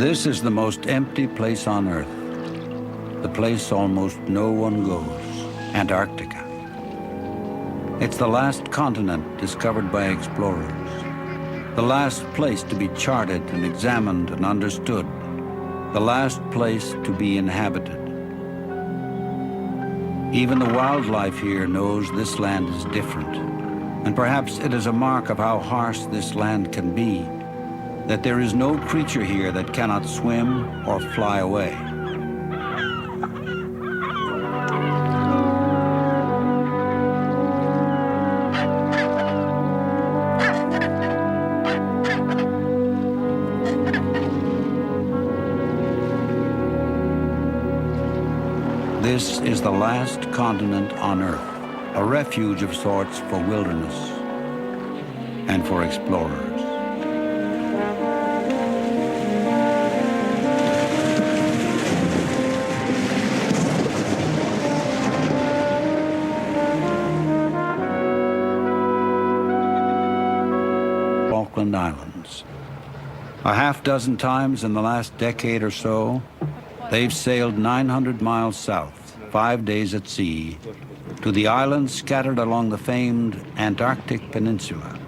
This is the most empty place on Earth, the place almost no one goes, Antarctica. It's the last continent discovered by explorers, the last place to be charted and examined and understood, the last place to be inhabited. Even the wildlife here knows this land is different, and perhaps it is a mark of how harsh this land can be, that there is no creature here that cannot swim or fly away. This is the last continent on Earth, a refuge of sorts for wilderness and for explorers. Islands. A half dozen times in the last decade or so, they've sailed 900 miles south, 5 days at sea, to the islands scattered along the famed Antarctic Peninsula.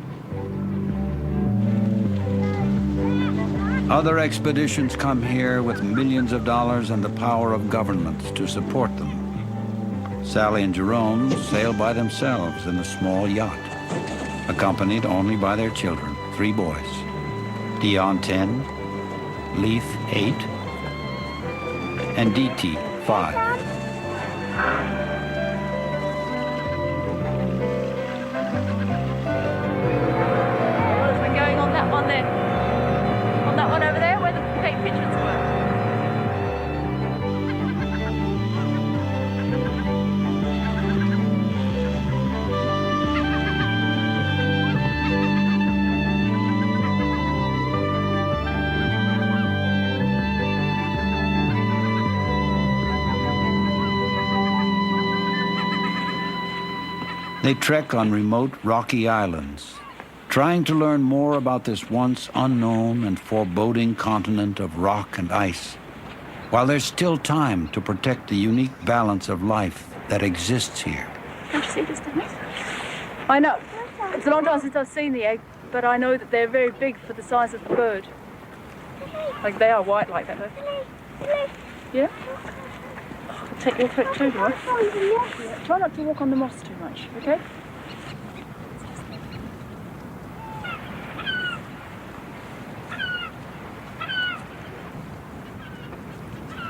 Other expeditions come here with millions of dollars and the power of governments to support them. Sally and Jerome sail by themselves in a small yacht, accompanied only by their children, 3 boys, Dion 10, Leith 8, and DT 5. We're going on that one there, on that one over there where the fake pigeons were. They trek on remote rocky islands, trying to learn more about this once unknown and foreboding continent of rock and ice, while there's still time to protect the unique balance of life that exists here. Can't you see this, Dennis? I know. It's a long time since I've seen the egg, but I know that they're very big for the size of the bird. Like they are white like that, though. Yeah? I'll take your foot too, right? Yeah. Try not to walk on the moss too much, okay?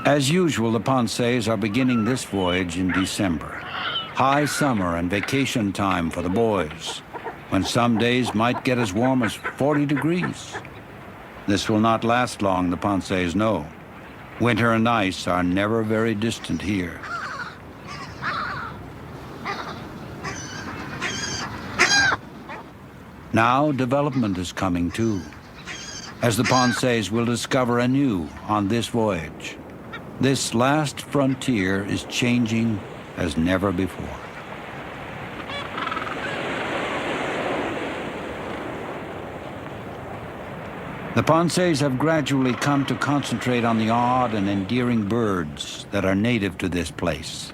As usual, the Ponceys are beginning this voyage in December. High summer and vacation time for the boys, when some days might get as warm as 40 degrees. This will not last long, the Ponceys know. Winter and ice are never very distant here. Now development is coming too, as the Ponceys will discover anew on this voyage. This last frontier is changing as never before. The Ponceys have gradually come to concentrate on the odd and endearing birds that are native to this place.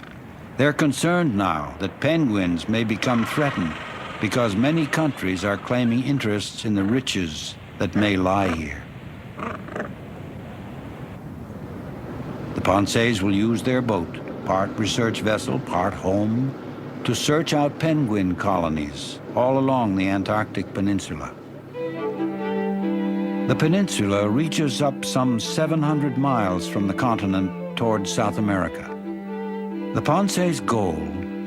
They're concerned now that penguins may become threatened because many countries are claiming interests in the riches that may lie here. The Ponceys will use their boat, part research vessel, part home, to search out penguin colonies all along the Antarctic Peninsula. The peninsula reaches up some 700 miles from the continent towards South America. The Ponceys' goal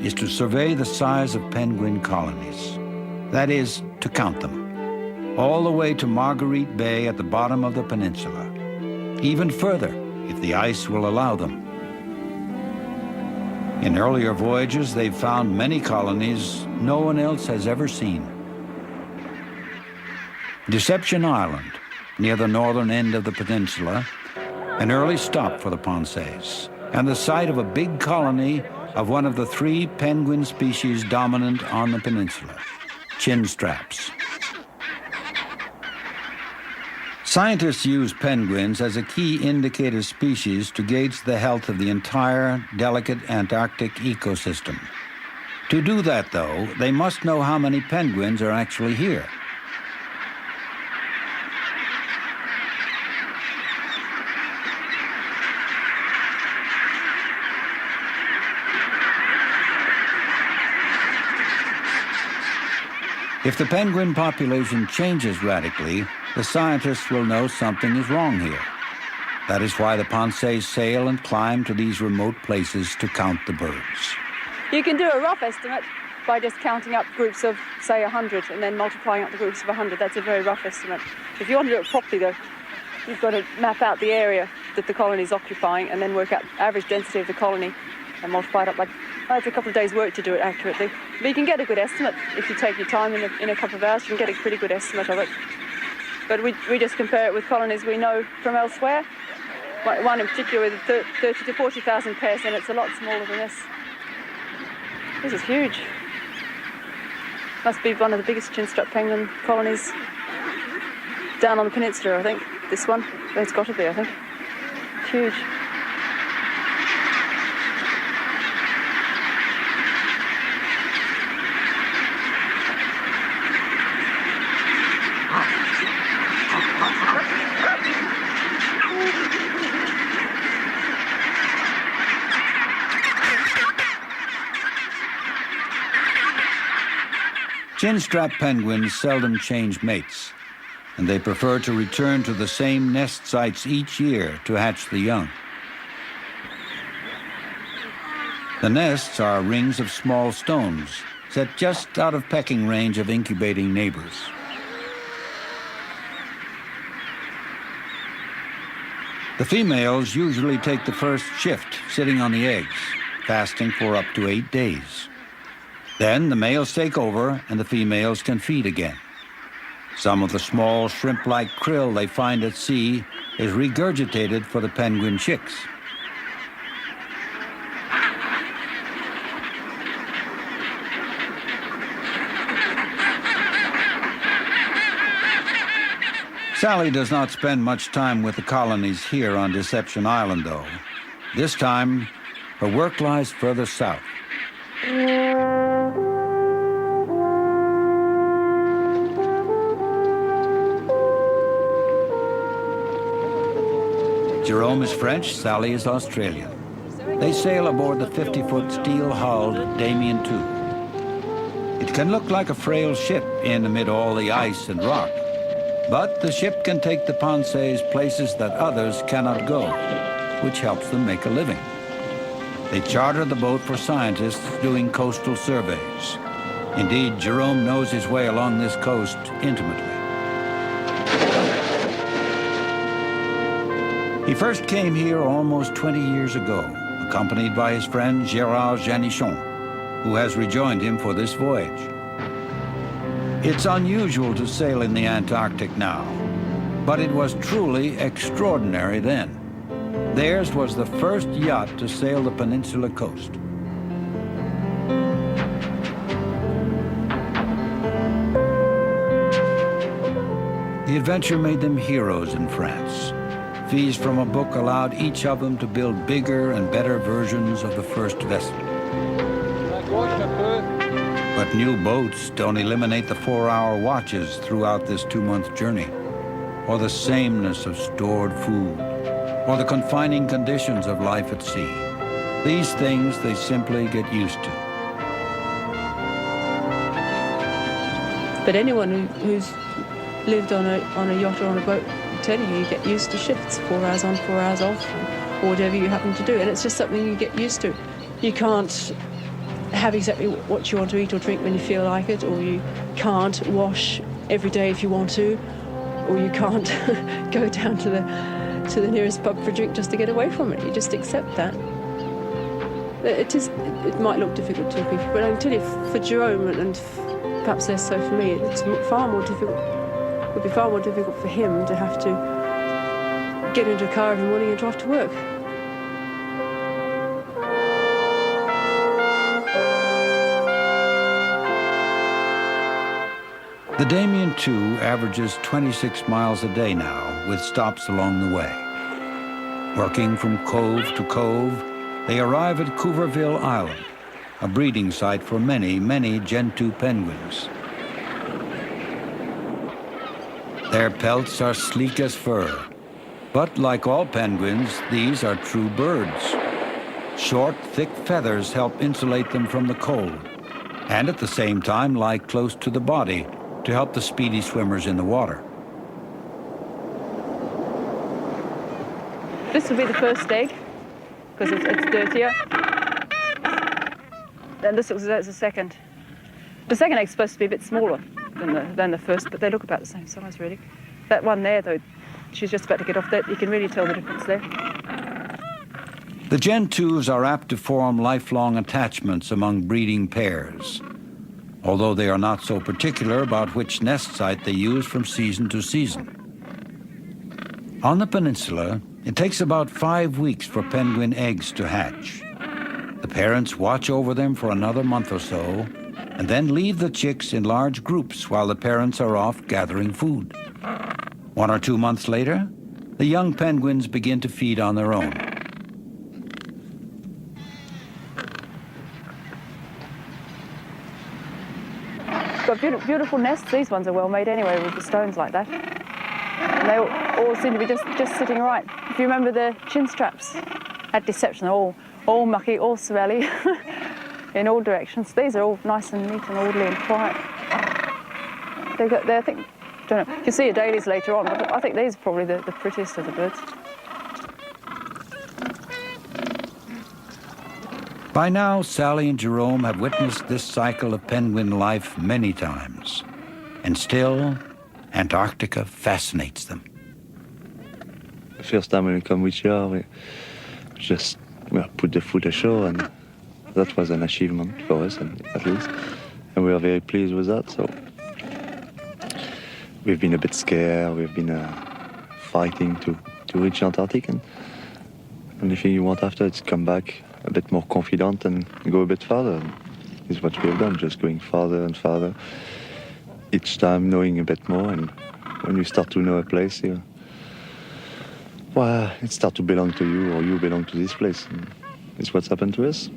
is to survey the size of penguin colonies. That is, to count them, all the way to Marguerite Bay at the bottom of the peninsula. Even further, if the ice will allow them. In earlier voyages, they've found many colonies no one else has ever seen. Deception Island, near the northern end of the peninsula, an early stop for the Ponceys, and the site of a big colony of one of the 3 penguin species dominant on the peninsula, chinstraps. Scientists use penguins as a key indicator species to gauge the health of the entire delicate Antarctic ecosystem. To do that, though, they must know how many penguins are actually here. If the penguin population changes radically, the scientists will know something is wrong here. That is why the Ponceys sail and climb to these remote places to count the birds. You can do a rough estimate by just counting up groups of, say, 100 and then multiplying up the groups of 100. That's a very rough estimate. If you want to do it properly, though, you've got to map out the area that the colony is occupying and then work out average density of the colony and multiply it up. It's a couple of days' work to do it accurately. But you can get a good estimate. If you take your time in a couple of hours, you can get a pretty good estimate of it. But we just compare it with colonies we know from elsewhere. One in particular with 30 to 40,000 pairs, and it's a lot smaller than this. This is huge. Must be one of the biggest chinstrap penguin colonies down on the peninsula, I think. This one, it's got to be, I think. It's huge. Chinstrap penguins seldom change mates, and they prefer to return to the same nest sites each year to hatch the young. The nests are rings of small stones set just out of pecking range of incubating neighbors. The females usually take the first shift sitting on the eggs, fasting for up to 8 days. Then the males take over and the females can feed again. Some of the small shrimp-like krill they find at sea is regurgitated for the penguin chicks. Sally does not spend much time with the colonies here on Deception Island, though. This time, her work lies further south. Jerome is French, Sally is Australian. They sail aboard the 50-foot steel-hulled Damien II. It can look like a frail ship in amid all the ice and rock, but the ship can take the Ponceys places that others cannot go, which helps them make a living. They charter the boat for scientists doing coastal surveys. Indeed, Jerome knows his way along this coast intimately. He first came here almost 20 years ago, accompanied by his friend Gérard Janichon, who has rejoined him for this voyage. It's unusual to sail in the Antarctic now, but it was truly extraordinary then. Theirs was the first yacht to sail the peninsula coast. The adventure made them heroes in France. Fees from a book allowed each of them to build bigger and better versions of the first vessel. But new boats don't eliminate the 4-hour watches throughout this 2-month journey, or the sameness of stored food, or the confining conditions of life at sea. These things they simply get used to. But anyone who's lived on a yacht or on a boat, tell you get used to shifts, 4 hours on, 4 hours off, or whatever you happen to do, and it's just something you get used to. You can't have exactly what you want to eat or drink when you feel like it, or you can't wash every day if you want to, or you can't go down to the nearest pub for a drink just to get away from it. You just accept that. It might look difficult to people, but I can tell you, for Jerome and perhaps less so for me, it's far more difficult. It would be far more difficult for him to have to get into a car every morning and drive to work. The Damien II averages 26 miles a day now, with stops along the way. Working from cove to cove, they arrive at Cooverville Island, a breeding site for many, many Gentoo penguins. Their pelts are sleek as fur, but like all penguins, these are true birds. Short, thick feathers help insulate them from the cold, and at the same time lie close to the body to help the speedy swimmers in the water. This will be the first egg, because it's dirtier. Then this is the second. The second egg's supposed to be a bit smaller than the first, but they look about the same size, really. That one there, though, she's just about to get off that. You can really tell the difference there. The Gentoos are apt to form lifelong attachments among breeding pairs, although they are not so particular about which nest site they use from season to season. On the peninsula, it takes about 5 weeks for penguin eggs to hatch. The parents watch over them for another month or so, and then leave the chicks in large groups while the parents are off gathering food. 1 or 2 months later, the young penguins begin to feed on their own. Got beautiful nests. These ones are well made anyway, with the stones like that. And they all seem to be just sitting right. If you remember the chin straps at Deception, all mucky, all smelly, in all directions. These are all nice and neat and orderly and quiet. I think, don't know. You'll see adalies later on, but I think these are probably the prettiest of the birds. By now, Sally and Jerome have witnessed this cycle of penguin life many times, and still, Antarctica fascinates them. The first time when we come with you, we just put the foot ashore, and that was an achievement for us, at least, and we are very pleased with that. So we've been a bit scared. We've been fighting to reach Antarctica, and the only thing you want after is come back a bit more confident and go a bit farther. Is what we have done, just going farther and farther, each time knowing a bit more. And when you start to know a place, it starts to belong to you, or you belong to this place. And it's what's happened to us.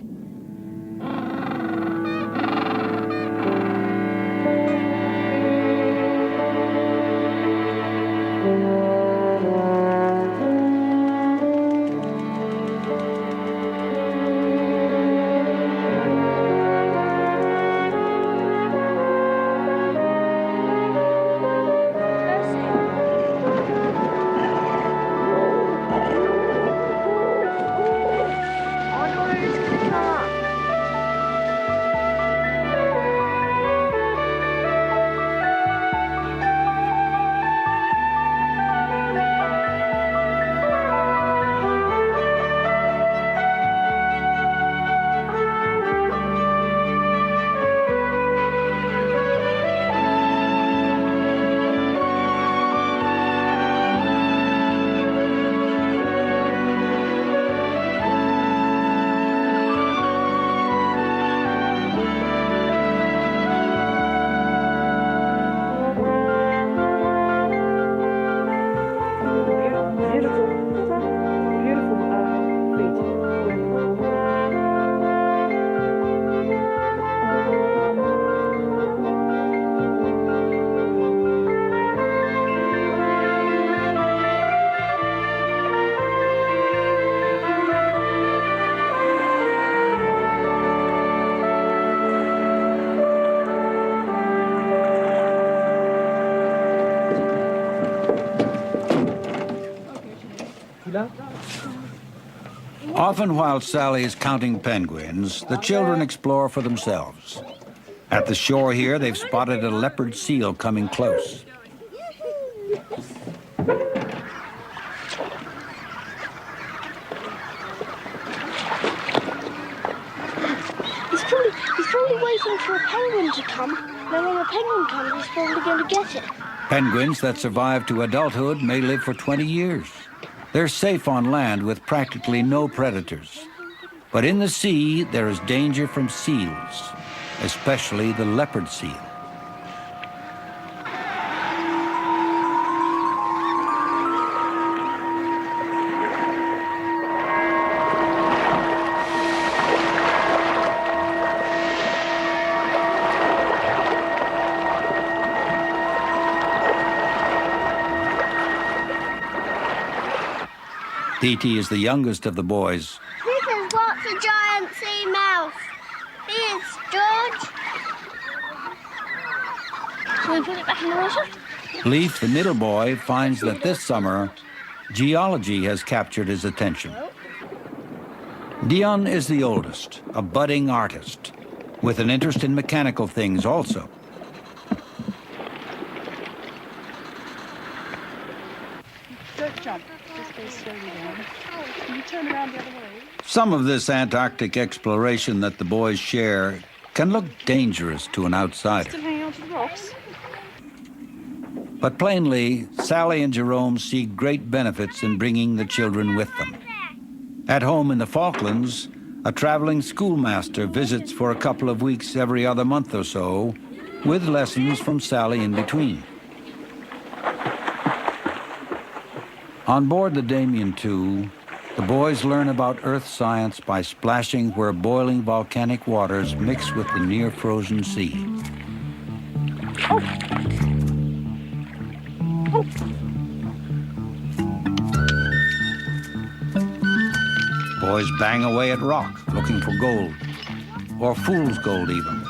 Often while Sally is counting penguins, the children explore for themselves. At the shore here, they've spotted a leopard seal coming close. He's probably waiting for a penguin to come. Then when a penguin comes, he's probably going to get it. Penguins that survive to adulthood may live for 20 years. They're safe on land with practically no predators. But in the sea, there is danger from seals, especially the leopard seal. Petey is the youngest of the boys. This is what's a giant sea mouse. Here's George. Shall we put it back in the water? Leif, the middle boy, finds that this summer, geology has captured his attention. Dion is the oldest, a budding artist, with an interest in mechanical things also. Don't jump. Just go slowly down. Can you turn around the other way? Some of this Antarctic exploration that the boys share can look dangerous to an outsider. Still hanging on to the rocks? But plainly, Sally and Jerome see great benefits in bringing the children with them. At home in the Falklands, a traveling schoolmaster visits for a couple of weeks every other month or so, with lessons from Sally in between. On board the Damien II, the boys learn about Earth science by splashing where boiling volcanic waters mix with the near-frozen sea. Boys bang away at rock, looking for gold, or fool's gold even,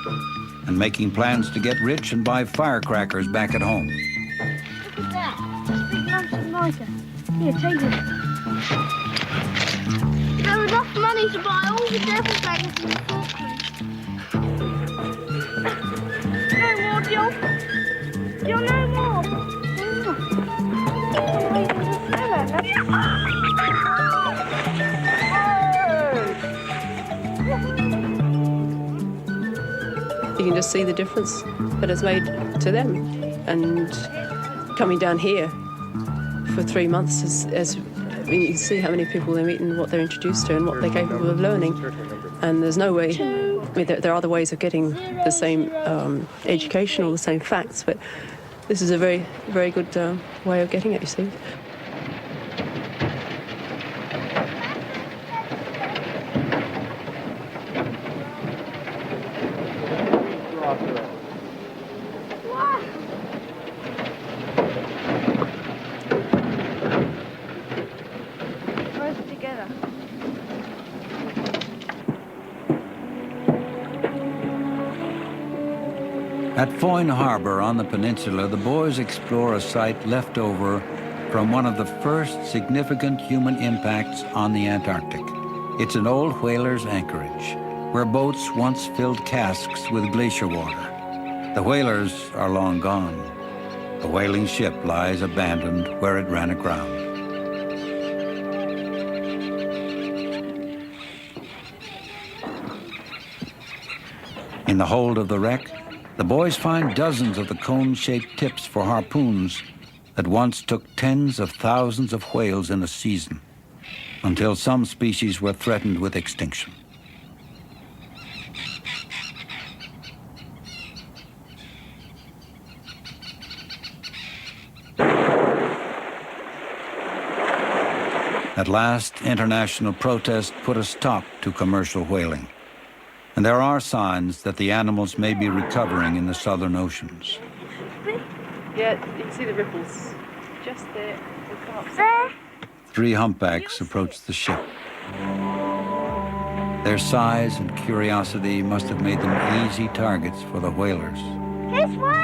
and making plans to get rich and buy firecrackers back at home. Look at that. That's a big lump of mica. Here, take it. There was enough money to buy all the devil dragons in the Falklands. No more, John. John, no more. You can just see the difference that it's made to them. And coming down here for 3 months, I mean, you can see how many people they meet and what they're introduced to and what they're capable of learning. And there's no way, I mean, there are other ways of getting the same education or the same facts, but this is a very, very good way of getting it, you see. At Foyne Harbor on the peninsula, the boys explore a site left over from one of the first significant human impacts on the Antarctic. It's an old whaler's anchorage, where boats once filled casks with glacier water. The whalers are long gone. The whaling ship lies abandoned where it ran aground. In the hold of the wreck, the boys find dozens of the cone-shaped tips for harpoons that once took tens of thousands of whales in a season, until some species were threatened with extinction. At last, international protest put a stop to commercial whaling. And there are signs that the animals may be recovering in the southern oceans. Yeah, you can see the ripples. Just there. There. 3 humpbacks approach the ship. Their size and curiosity must have made them easy targets for the whalers. Here's one.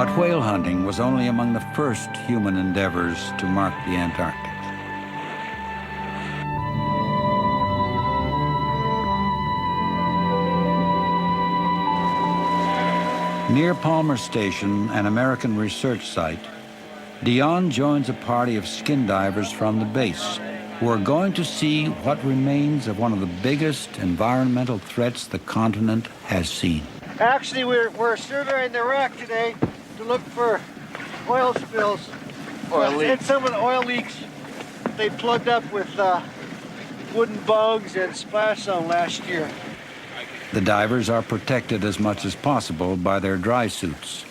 But whale hunting was only among the first human endeavors to mark the Antarctic. Near Palmer Station, an American research site, Dion joins a party of skin divers from the base who are going to see what remains of one of the biggest environmental threats the continent has seen. Actually, we're surveying the wreck today to look for oil spills. And some of the oil leaks they plugged up with wooden bugs and splash zone last year. The divers are protected as much as possible by their dry suits,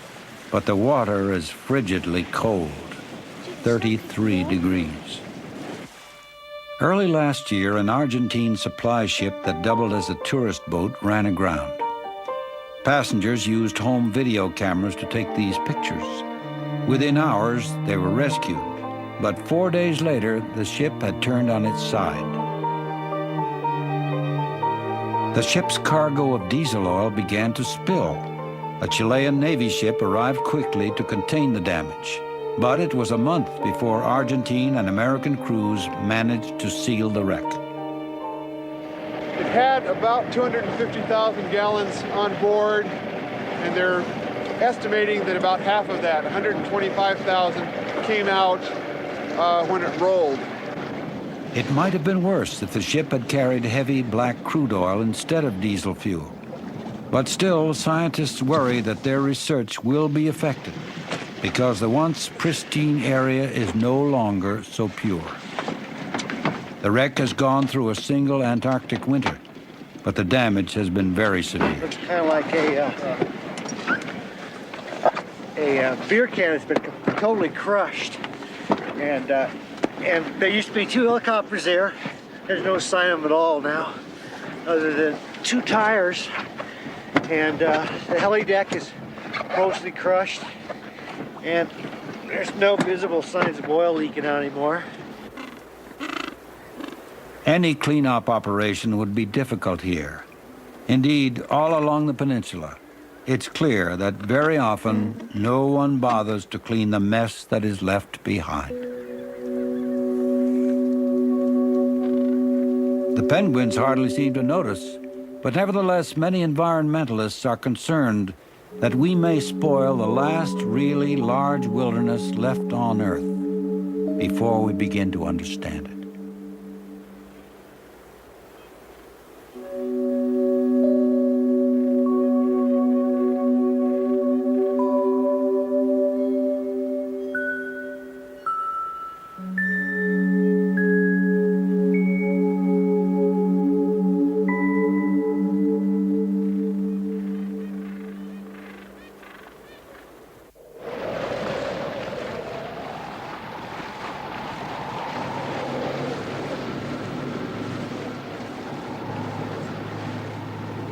but the water is frigidly cold, 33 degrees. Early last year, an Argentine supply ship that doubled as a tourist boat ran aground. Passengers used home video cameras to take these pictures. Within hours, they were rescued, but 4 days later, the ship had turned on its side. The ship's cargo of diesel oil began to spill. A Chilean Navy ship arrived quickly to contain the damage, but it was a month before Argentine and American crews managed to seal the wreck. It had about 250,000 gallons on board, and they're estimating that about half of that, 125,000, came out when it rolled. It might have been worse if the ship had carried heavy black crude oil instead of diesel fuel. But still, scientists worry that their research will be affected because the once pristine area is no longer so pure. The wreck has gone through a single Antarctic winter, but the damage has been very severe. It's kind of like a beer can that's been totally crushed. And there used to be 2 helicopters there. There's no sign of them at all now, other than 2 tires. And the heli deck is mostly crushed. And there's no visible signs of oil leaking out anymore. Any cleanup operation would be difficult here. Indeed, all along the peninsula, it's clear that very often no one bothers to clean the mess that is left behind. The penguins hardly seem to notice, but nevertheless, many environmentalists are concerned that we may spoil the last really large wilderness left on Earth before we begin to understand it.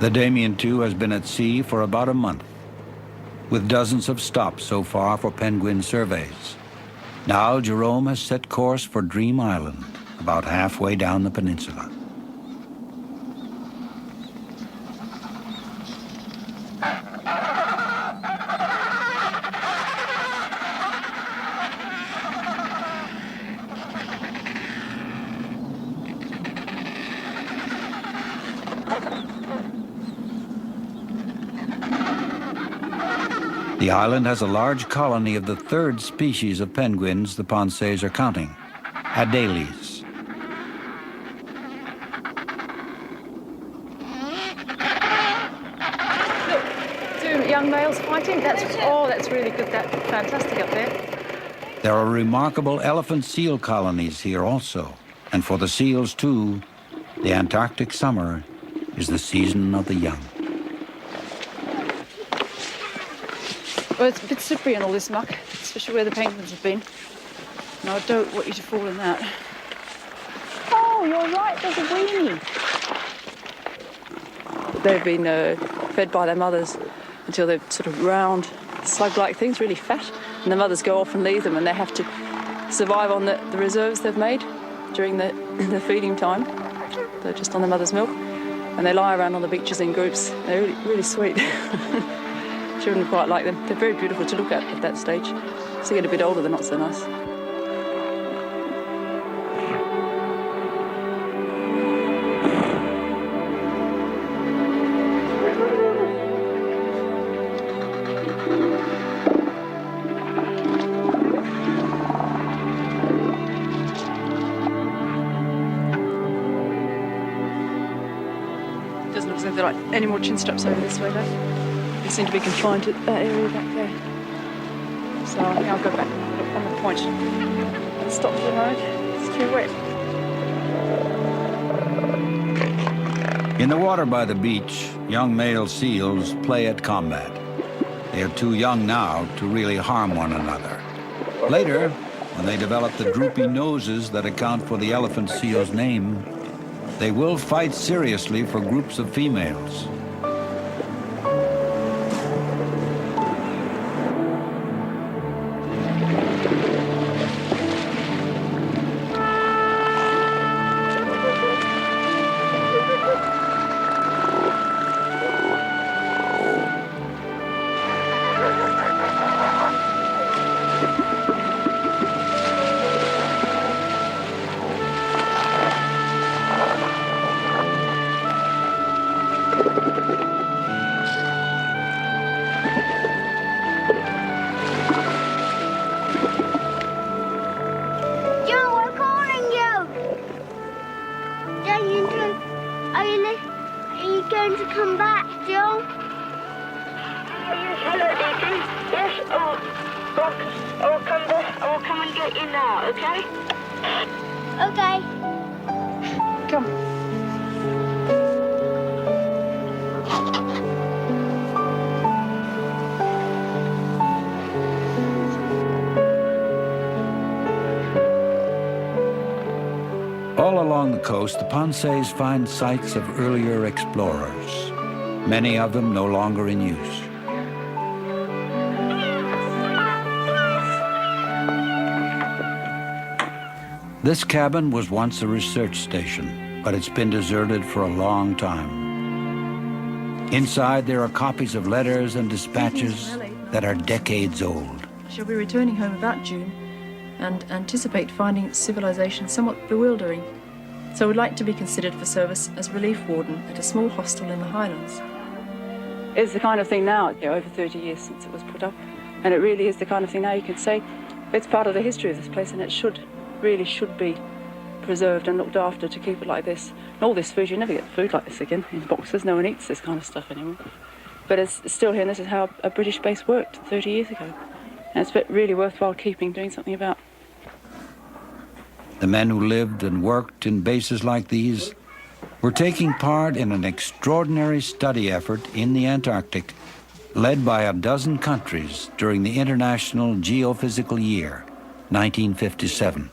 The Damien II has been at sea for about a month, with dozens of stops so far for penguin surveys. Now Jerome has set course for Dream Island, about halfway down the peninsula. The island has a large colony of the 3rd species of penguins the Ponce's are counting, Adelies. Look, 2 young males fighting. That's really good. That's fantastic up there. There are remarkable elephant seal colonies here also. And for the seals too, the Antarctic summer is the season of the young. Well, it's a bit slippery in all this muck, especially where the penguins have been. And I don't want you to fall in that. Oh, you're right, there's a weenie. They've been fed by their mothers until they're sort of round, slug-like things, really fat. And the mothers go off and leave them, and they have to survive on the reserves they've made during the feeding time. They're just on the mother's milk. And they lie around on the beaches in groups. They're really, really sweet. Children quite like them. They're very beautiful to look at that stage. As they get a bit older, they're not so nice. Doesn't look as if there are any more chin straps over this way though. They seem to be confined to that area back there. So I think I'll go back on the point and stop for a moment. It's too wet. In the water by the beach, young male seals play at combat. They are too young now to really harm one another. Later, when they develop the droopy noses that account for the elephant seal's name, they will fight seriously for groups of females. Going to come back, Joe? Hello, Daisy. Yes, I will come back. I will come and get you now, okay? Okay. Come. All along the coast, the Panseys find sites of earlier explorers, many of them no longer in use. This cabin was once a research station, but it's been deserted for a long time. Inside, there are copies of letters and dispatches that are decades old. She'll be returning home about June and anticipate finding civilization somewhat bewildering. So would like to be considered for service as relief warden at a small hostel in the Highlands. It's the kind of thing now, over 30 years since it was put up, and it really is the kind of thing now you can say it's part of the history of this place, and it really should be preserved and looked after to keep it like this. And all this food, you never get food like this again in boxes. No one eats this kind of stuff anymore. But it's still here, and this is how a British base worked 30 years ago. And it's really worthwhile doing something about. The men who lived and worked in bases like these were taking part in an extraordinary study effort in the Antarctic, led by a dozen countries during the International Geophysical Year, 1957.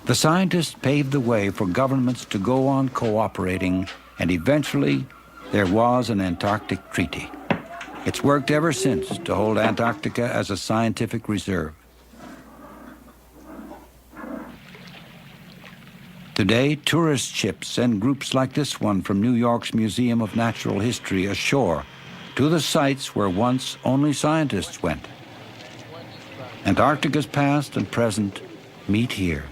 The scientists paved the way for governments to go on cooperating, and eventually there was an Antarctic Treaty. It's worked ever since to hold Antarctica as a scientific reserve. Today, tourist ships send groups like this one from New York's Museum of Natural History ashore to the sites where once only scientists went. Antarctica's past and present meet here,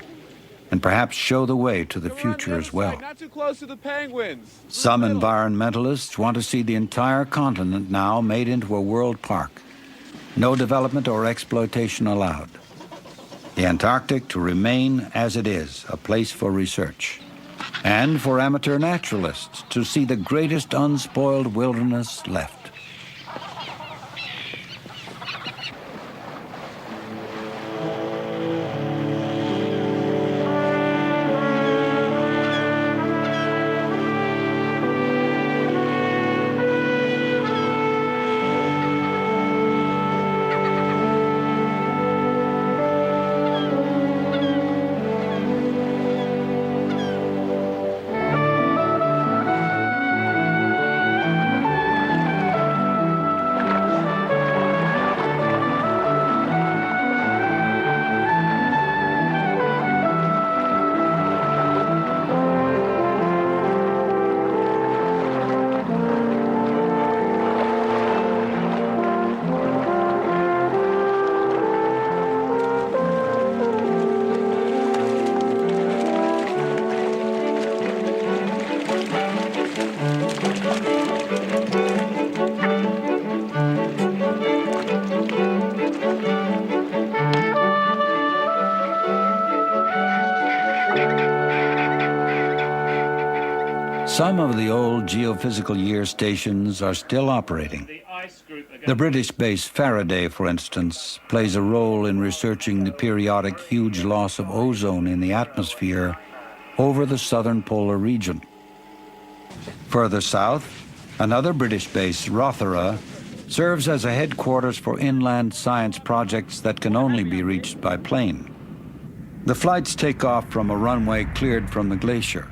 and perhaps show the way to the future as well. Not too close to the penguins. Some environmentalists want to see the entire continent now made into a world park. No development or exploitation allowed. The Antarctic to remain as it is, a place for research. And for amateur naturalists to see the greatest unspoiled wilderness left. Some of the old geophysical year stations are still operating. The British base Faraday, for instance, plays a role in researching the periodic huge loss of ozone in the atmosphere over the southern polar region. Further south, another British base, Rothera, serves as a headquarters for inland science projects that can only be reached by plane. The flights take off from a runway cleared from the glacier,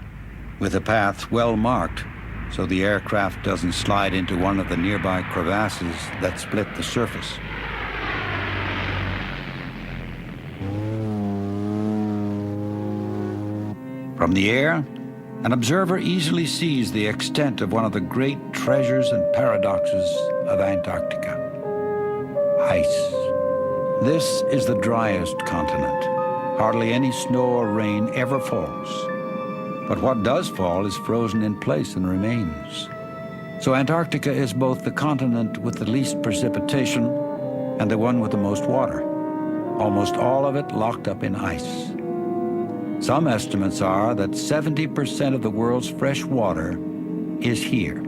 with a path well marked so the aircraft doesn't slide into one of the nearby crevasses that split the surface. From the air, an observer easily sees the extent of one of the great treasures and paradoxes of Antarctica: ice. This is the driest continent. Hardly any snow or rain ever falls. But what does fall is frozen in place and remains. So Antarctica is both the continent with the least precipitation and the one with the most water, almost all of it locked up in ice. Some estimates are that 70% of the world's fresh water is here.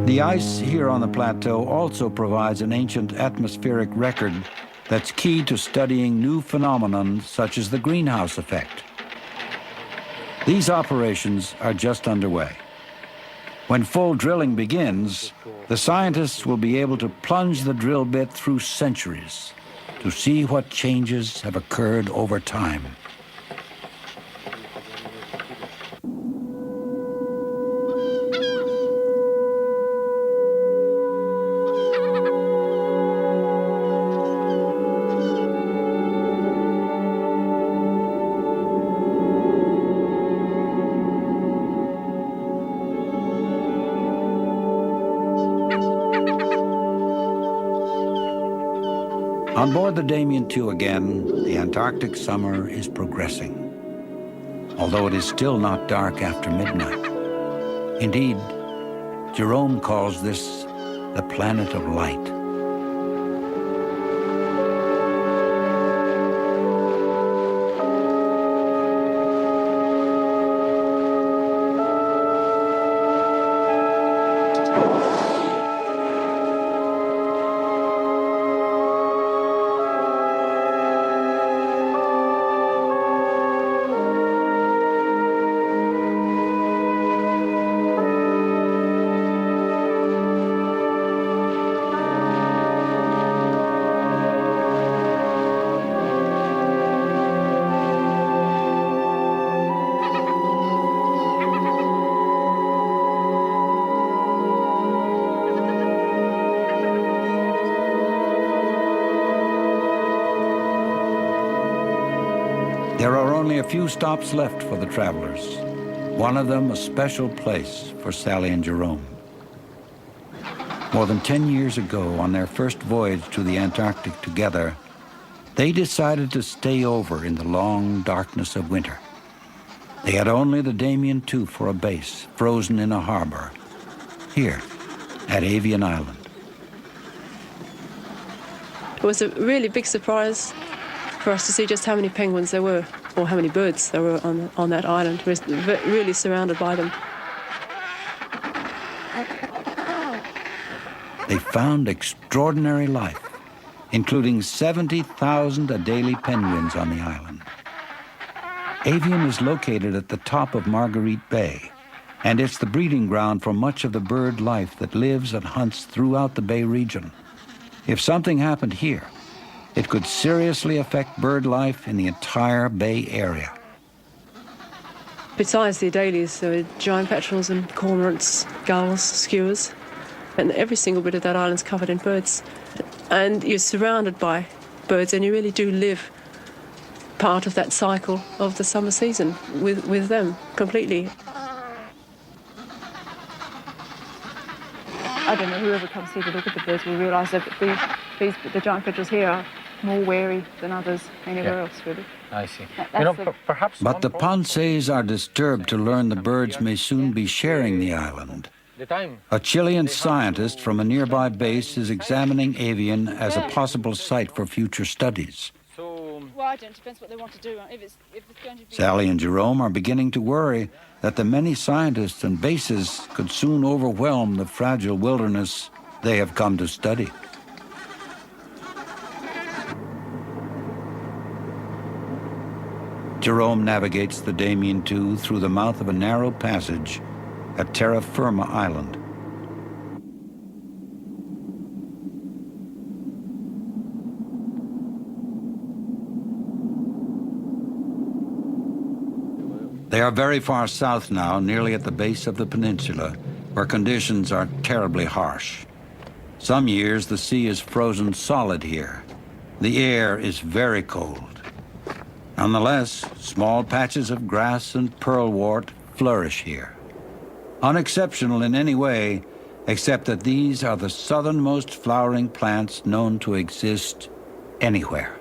The ice here on the plateau also provides an ancient atmospheric record that's key to studying new phenomenon such as the greenhouse effect. These operations are just underway. When full drilling begins, the scientists will be able to plunge the drill bit through centuries to see what changes have occurred over time. On board the Damien II again, the Antarctic summer is progressing, although it is still not dark after midnight. Indeed, Jerome calls this the planet of light. There are only a few stops left for the travelers, one of them a special place for Sally and Jerome. More than 10 years ago, on their first voyage to the Antarctic together, they decided to stay over in the long darkness of winter. They had only the Damien II for a base, frozen in a harbor, here at Avian Island. It was a really big surprise for us to see just how many penguins there were, or how many birds there were on that island. We're really surrounded by them. They found extraordinary life, including 70,000 Adelie penguins on the island. Avian is located at the top of Marguerite Bay, and it's the breeding ground for much of the bird life that lives and hunts throughout the Bay region. If something happened here, it could seriously affect bird life in the entire Bay Area. Besides the Adelies, there were giant petrels and cormorants, gulls, skuas, and every single bit of that island's covered in birds. And you're surrounded by birds, and you really do live part of that cycle of the summer season with them completely. I don't know, whoever comes here to look at the birds will realise that the giant petrels here are more wary than others anywhere else, really. I see. Perhaps. But the Ponces are disturbed to learn the birds may soon be sharing the island. A Chilean scientist from a nearby base is examining Avian as a possible site for future studies. don't. It depends what they want to do. If it's going to be... Sally and Jerome are beginning to worry that the many scientists and bases could soon overwhelm the fragile wilderness they have come to study. Jerome navigates the Damien II through the mouth of a narrow passage at Terra Firma Island. They are very far south now, nearly at the base of the peninsula, where conditions are terribly harsh. Some years the sea is frozen solid here. The air is very cold. Nonetheless, small patches of grass and pearlwort flourish here. Unexceptional in any way, except that these are the southernmost flowering plants known to exist anywhere.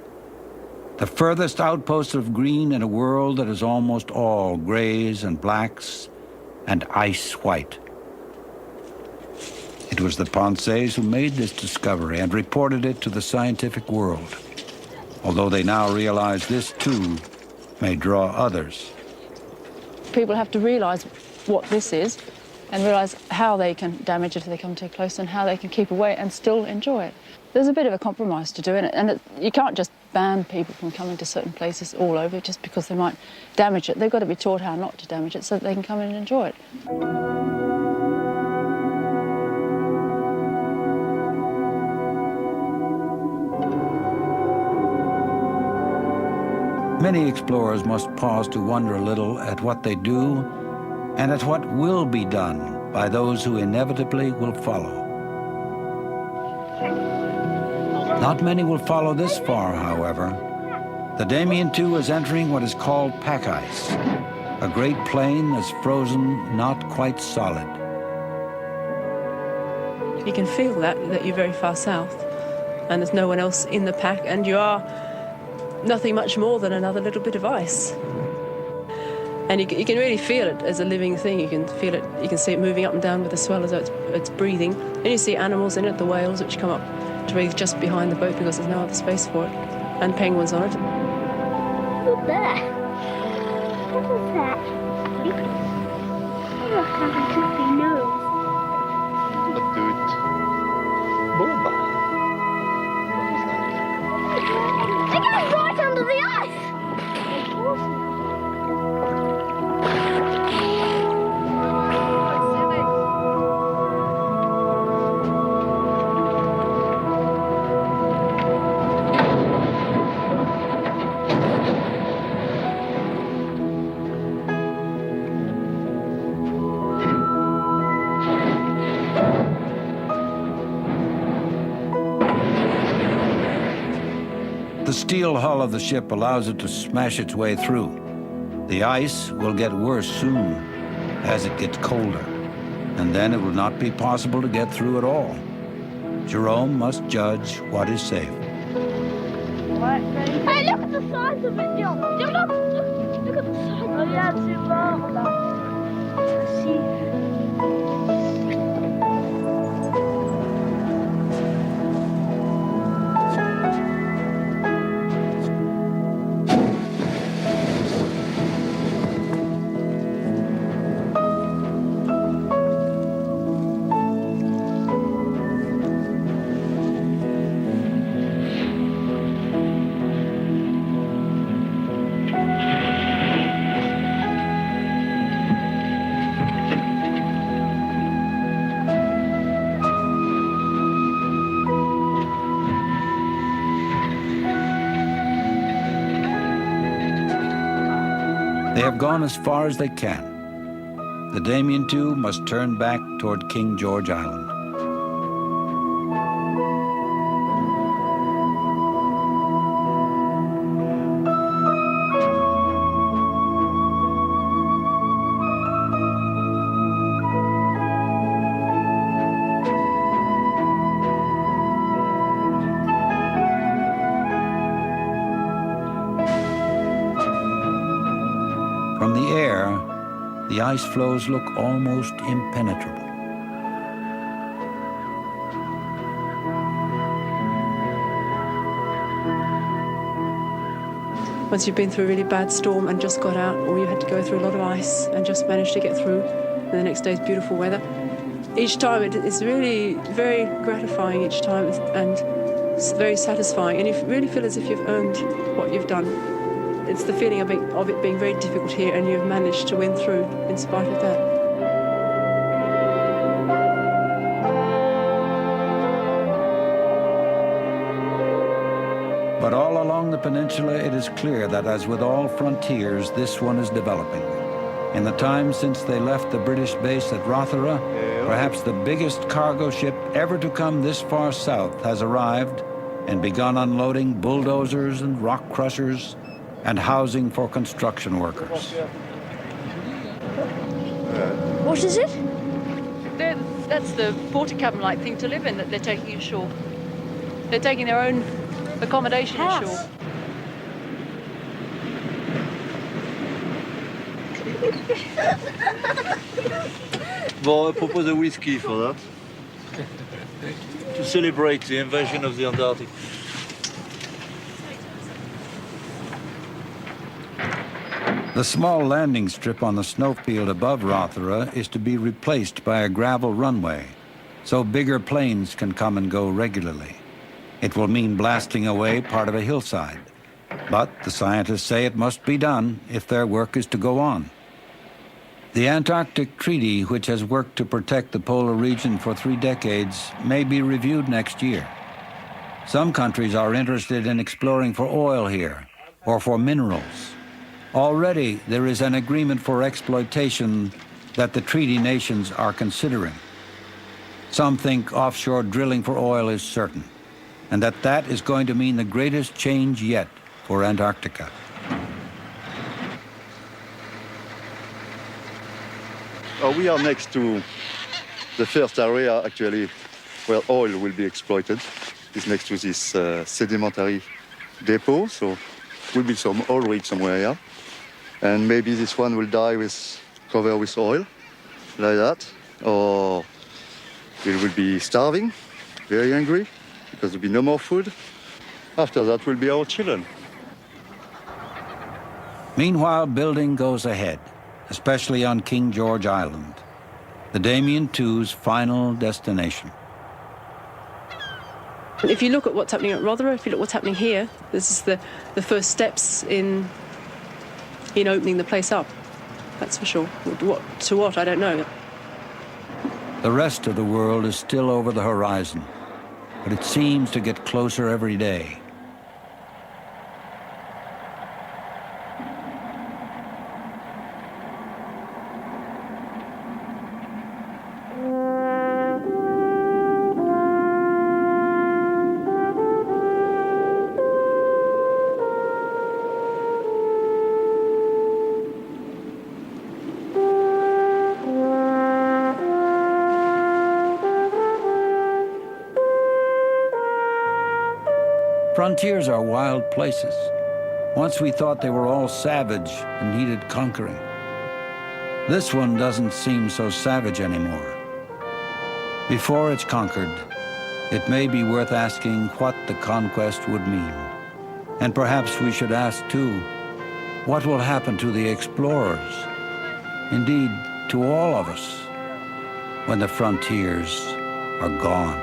The furthest outpost of green in a world that is almost all grays and blacks and ice white. It was the Ponces who made this discovery and reported it to the scientific world, although they now realize this too may draw others. People have to realize what this is and realize how they can damage it if they come too close and how they can keep away and still enjoy it. There's a bit of a compromise to do in it, and you can't just ban people from coming to certain places all over just because they might damage it. They've got to be taught how not to damage it so that they can come in and enjoy it. Many explorers must pause to wonder a little at what they do and at what will be done by those who inevitably will follow. Not many will follow this far, however. The Damien II is entering what is called pack ice, a great plain that's frozen not quite solid. You can feel that you're very far south and there's no one else in the pack and you are nothing much more than another little bit of ice. And you can really feel it as a living thing. You can feel it, you can see it moving up and down with the swell as it's breathing. And you see animals in it, the whales which come up to breathe just behind the boat because there's no other space for it, and penguins on it. Look there. What is that? Look how they took their nose. What do it? Bomba. It goes right under the ice. The steel hull of the ship allows it to smash its way through. The ice will get worse soon as it gets colder, and then it will not be possible to get through at all. Jerome must judge what is safe. Hey, look at the size of it, John. Look at the size of it. Oh, yeah, it's see. They have gone as far as they can. The Damien II must turn back toward King George Island. From the air, the ice floes look almost impenetrable. once you've been through a really bad storm and just got out, or you had to go through a lot of ice and just managed to get through, and the next day's beautiful weather. Each time it's really very gratifying each time, and it's very satisfying, and you really feel as if you've earned what you've done. It's the feeling of it being very difficult here, and you've managed to win through in spite of that. But all along the peninsula, it is clear that, as with all frontiers, this one is developing. In the time since they left the British base at Rothera, perhaps the biggest cargo ship ever to come this far south has arrived and begun unloading bulldozers and rock crushers and housing for construction workers. What is it? That's the porter cabin-like thing to live in that they're taking ashore. They're taking their own accommodation ashore. Bon, I propose a whiskey for that. To celebrate the invasion of the Antarctic. The small landing strip on the snowfield above Rothera is to be replaced by a gravel runway, so bigger planes can come and go regularly. It will mean blasting away part of a hillside, but the scientists say it must be done if their work is to go on. The Antarctic Treaty, which has worked to protect the polar region for 3 decades, may be reviewed next year. Some countries are interested in exploring for oil here, or for minerals. Already there is an agreement for exploitation that the treaty nations are considering. Some think offshore drilling for oil is certain, and that is going to mean the greatest change yet for Antarctica. We are next to the first area, actually, where oil will be exploited. It's next to this sedimentary depot, so will be some oil rig somewhere here. And maybe this one will die covered with oil, like that. Or it will be starving, very hungry, because there will be no more food. After that will be our children. Meanwhile, building goes ahead, especially on King George Island, the Damien II's final destination. If you look at what's happening at Rothera, if you look at what's happening here, this is the first steps in opening the place up. That's for sure. What, I don't know. The rest of the world is still over the horizon, but it seems to get closer every day. Frontiers are wild places. Once we thought they were all savage and needed conquering. This one doesn't seem so savage anymore. Before it's conquered, it may be worth asking what the conquest would mean. And perhaps we should ask, too, what will happen to the explorers? Indeed, to all of us, when the frontiers are gone.